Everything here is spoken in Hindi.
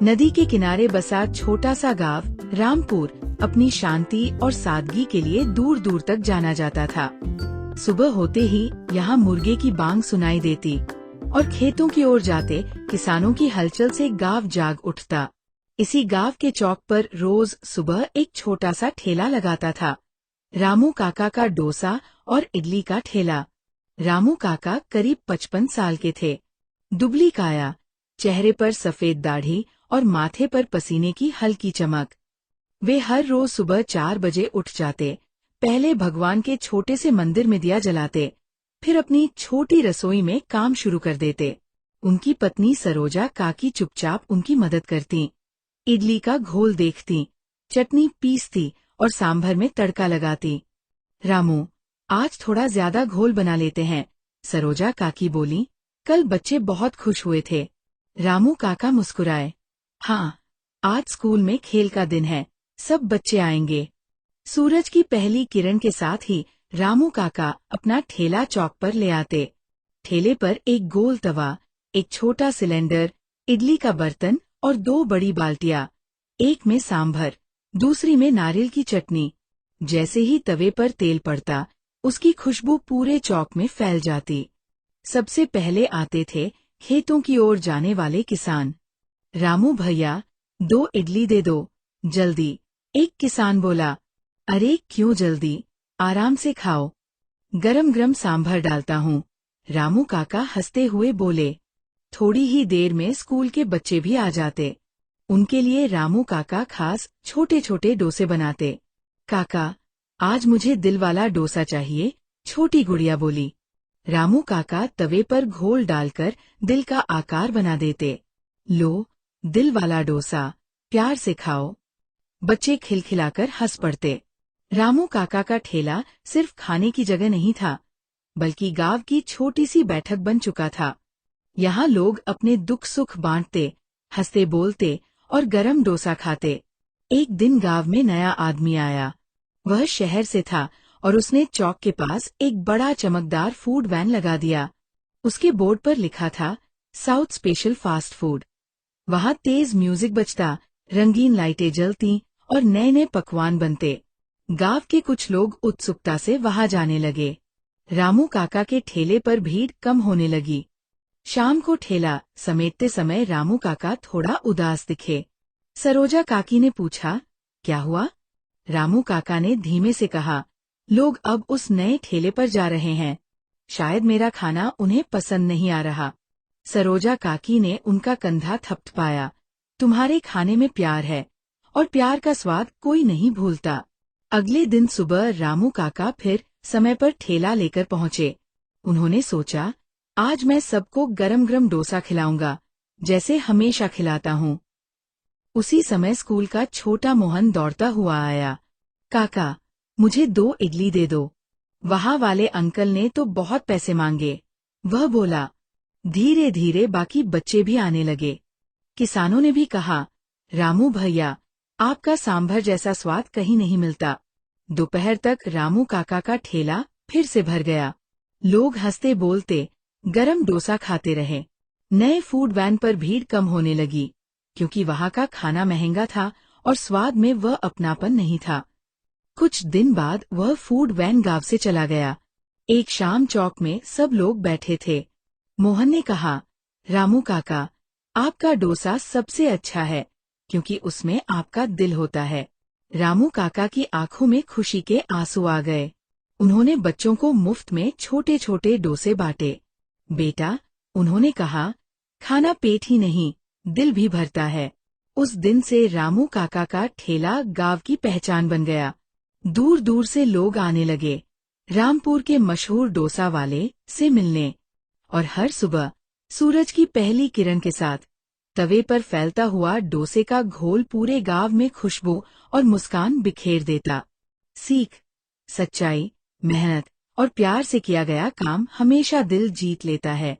नदी के किनारे बसा छोटा सा गांव रामपुर अपनी शांति और सादगी के लिए दूर दूर तक जाना जाता था। सुबह होते ही यहाँ मुर्गे की बांग सुनाई देती और खेतों की ओर जाते किसानों की हलचल से गांव जाग उठता। इसी गांव के चौक पर रोज सुबह एक छोटा सा ठेला लगाता था, रामू काका का डोसा और इडली का ठेला। रामू काका करीब 55 साल के थे, दुबली काया, चेहरे पर सफेद दाढ़ी और माथे पर पसीने की हल्की चमक। वे हर रोज सुबह 4 बजे उठ जाते, पहले भगवान के छोटे से मंदिर में दिया जलाते, फिर अपनी छोटी रसोई में काम शुरू कर देते। उनकी पत्नी सरोजा काकी चुपचाप उनकी मदद करती, इडली का घोल देखती, चटनी पीसती और सांभर में तड़का लगाती। रामू, आज थोड़ा ज्यादा घोल बना लेते हैं, सरोजा काकी बोली। कल बच्चे बहुत खुश हुए थे। रामू काका मुस्कुराए। हाँ, आज स्कूल में खेल का दिन है, सब बच्चे आएंगे। सूरज की पहली किरण के साथ ही रामू काका अपना ठेला चौक पर ले आते। ठेले पर एक गोल तवा, एक छोटा सिलेंडर, इडली का बर्तन और 2 बड़ी बाल्टियां, एक में सांभर, दूसरी में नारियल की चटनी। जैसे ही तवे पर तेल पड़ता, उसकी खुशबू पूरे चौक में फैल जाती। सबसे पहले आते थे खेतों की ओर जाने वाले किसान। रामू भैया, 2 इडली दे दो, जल्दी, एक किसान बोला। अरे क्यों जल्दी, आराम से खाओ, गरम गरम सांभर डालता हूँ, रामू काका हंसते हुए बोले। थोड़ी ही देर में स्कूल के बच्चे भी आ जाते। उनके लिए रामू काका खास छोटे छोटे डोसे बनाते। काका, आज मुझे दिल वाला डोसा चाहिए, छोटी गुड़िया बोली। रामू काका तवे पर घोल डालकर दिल का आकार बना देते। लो, दिल वाला डोसा, प्यार से खाओ। बच्चे खिलखिलाकर हंस पड़ते। रामू काका का ठेला सिर्फ खाने की जगह नहीं था, बल्कि गांव की छोटी सी बैठक बन चुका था। यहाँ लोग अपने दुख सुख बांटते, हंसते बोलते और गरम डोसा खाते। एक दिन गांव में नया आदमी आया। वह शहर से था और उसने चौक के पास एक बड़ा चमकदार फूड वैन लगा दिया। उसके बोर्ड पर लिखा था, साउथ स्पेशल फास्ट फूड। वहाँ तेज म्यूजिक बजता, रंगीन लाइटें जलती और नए नए पकवान बनते। गांव के कुछ लोग उत्सुकता से वहां जाने लगे। रामू काका के ठेले पर भीड़ कम होने लगी। शाम को ठेला समेटते समय रामू काका थोड़ा उदास दिखे। सरोजा काकी ने पूछा, क्या हुआ? रामू काका ने धीमे से कहा, लोग अब उस नए ठेले पर जा रहे हैं, शायद मेरा खाना उन्हें पसंद नहीं आ रहा। सरोजा काकी ने उनका कंधा थपथपाया। तुम्हारे खाने में प्यार है, और प्यार का स्वाद कोई नहीं भूलता। अगले दिन सुबह रामू काका फिर समय पर ठेला लेकर पहुंचे। उन्होंने सोचा, आज मैं सबको गरम गरम डोसा खिलाऊंगा, जैसे हमेशा खिलाता हूँ। उसी समय स्कूल का छोटा मोहन दौड़ता हुआ आया। काका, मुझे 2 इडली दे दो, वहाँ वाले अंकल ने तो बहुत पैसे मांगे, वह बोला। धीरे धीरे बाकी बच्चे भी आने लगे। किसानों ने भी कहा, रामू भैया, आपका सांभर जैसा स्वाद कहीं नहीं मिलता। दोपहर तक रामू काका का ठेला फिर से भर गया। लोग हंसते बोलते गरम डोसा खाते रहे। नए फूड वैन पर भीड़ कम होने लगी, क्योंकि वहाँ का खाना महंगा था और स्वाद में वह अपनापन नहीं था। कुछ दिन बाद वह फूड वैन गांव से चला गया। एक शाम चौक में सब लोग बैठे थे। मोहन ने कहा, रामू काका, आपका डोसा सबसे अच्छा है, क्योंकि उसमें आपका दिल होता है। रामू काका की आंखों में खुशी के आंसू आ गए। उन्होंने बच्चों को मुफ्त में छोटे छोटे डोसे बांटे। बेटा, उन्होंने कहा, खाना पेट ही नहीं, दिल भी भरता है। उस दिन से रामू काका का ठेला गांव की पहचान बन गया। दूर दूर से लोग आने लगे, रामपुर के मशहूर डोसा वाले से मिलने। और हर सुबह सूरज की पहली किरण के साथ तवे पर फैलता हुआ डोसे का घोल पूरे गांव में खुशबू और मुस्कान बिखेर देता। सीख, सच्चाई, मेहनत और प्यार से किया गया काम हमेशा दिल जीत लेता है।